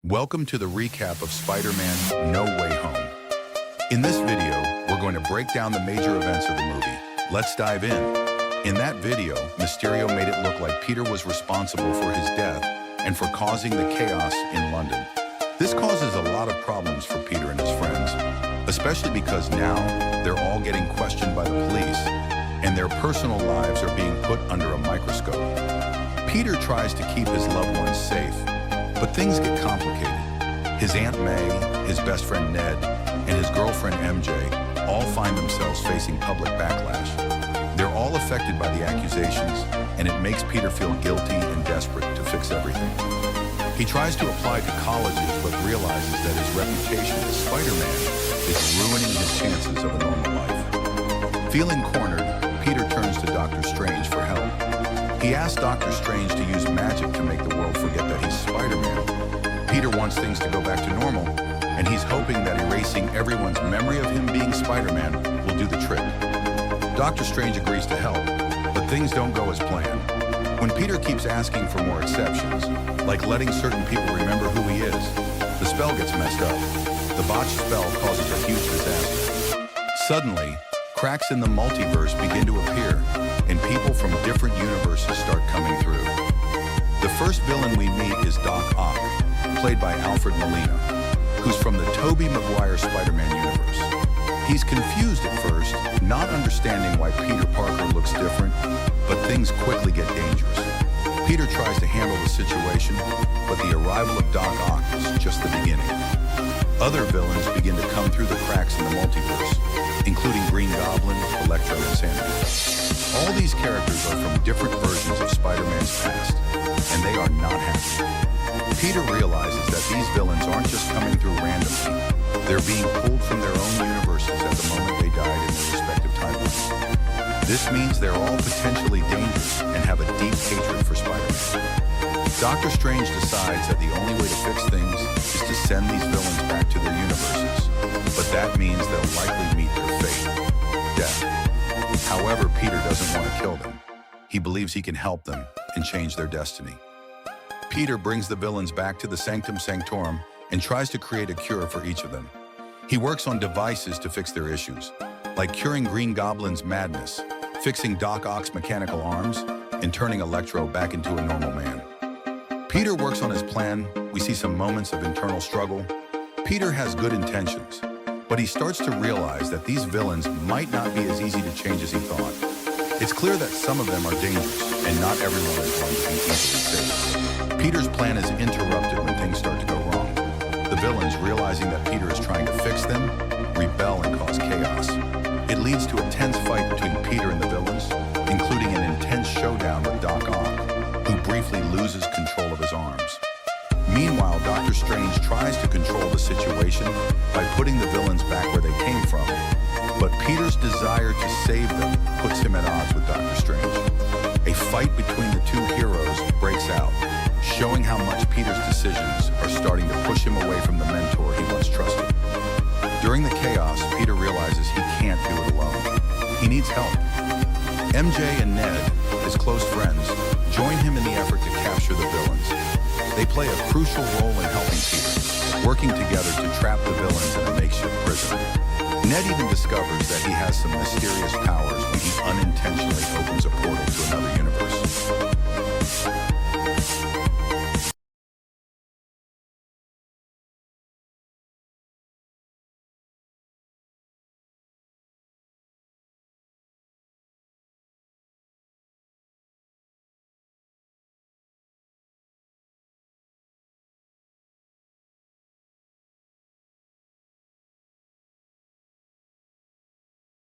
Welcome to the recap of Spider-Man No Way Home. In this video, we're going to break down the major events of the movie. Let's dive in. In that video, Mysterio made it look like Peter was responsible for his death and for causing the chaos in London. This causes a lot of problems for Peter and his friends, especially because now they're all getting questioned by the police and their personal lives are being put under a microscope. Peter tries to keep his loved ones safe, but things get complicated. His Aunt May, his best friend Ned, and his girlfriend MJ all find themselves facing public backlash. They're all affected by the accusations, and it makes Peter feel guilty and desperate to fix everything. He tries to apply to colleges, but realizes that his reputation as Spider-Man is ruining his chances of a normal life. Feeling cornered, Peter turns to Doctor Strange for help. He asks Doctor Strange to use magic to make the world forget that he's Spider-Man. Peter wants things to go back to normal, and he's hoping that erasing everyone's memory of him being Spider-Man will do the trick. Doctor Strange agrees to help, but things don't go as planned. When Peter keeps asking for more exceptions, like letting certain people remember who he is, the spell gets messed up. The botched spell causes a huge disaster. Suddenly, cracks in the multiverse begin to appear, and people from different universes start coming through. The first villain we meet is Doc Ock, played by Alfred Molina, who's from the Tobey Maguire Spider-Man universe. He's confused at first, not understanding why Peter Parker looks different, but things quickly get dangerous. Peter tries to handle the situation, but the arrival of Doc Ock is just the beginning. Other villains begin to come through the cracks in the multiverse, including Green Goblin, Electro, and Sandman. All these characters are from different versions of Spider-Man's past, and they are not happy. Peter realizes that these villains aren't just coming through randomly. They're being pulled from their own universes at the moment they died in their respective timelines. This means they're all potentially dangerous and have a deep hatred for Spider-Man. Doctor Strange decides that the only way to fix things is to send these villains back to their universes, but that means they'll likely meet their fate, death. However, Peter doesn't want to kill them. He believes he can help them and change their destiny. Peter brings the villains back to the Sanctum Sanctorum and tries to create a cure for each of them. He works on devices to fix their issues, like curing Green Goblin's madness, fixing Doc Ock's mechanical arms, and turning Electro back into a normal man. Peter works on his plan. We see some moments of internal struggle. Peter has good intentions, but he starts to realize that these villains might not be as easy to change as he thought. It's clear that some of them are dangerous, and not everyone is going to be easily saved. Peter's plan is interrupted when things start to go wrong. The villains, realizing that Peter is trying to fix them, rebel and cause chaos. It leads to a tense fight between Peter and the villains, including an intense showdown with Doc Ock, who briefly loses control of his arms. Meanwhile, Doctor Strange tries to control the situation by putting the villains back where they came from, but Peter's desire to save them puts him at odds with Doctor Strange. A fight between the two heroes breaks out, showing how much Peter's decisions are starting to push him away from the mentor he once trusted. During the chaos, Peter realizes he can't do it alone. He needs help. MJ and Ned, his close friends, join him in the effort to capture the villains. They play a crucial role in helping Peter, working together to trap the villains in a makeshift prison. Ned even discovers that he has some mysterious powers when he unintentionally opens a portal to another universe.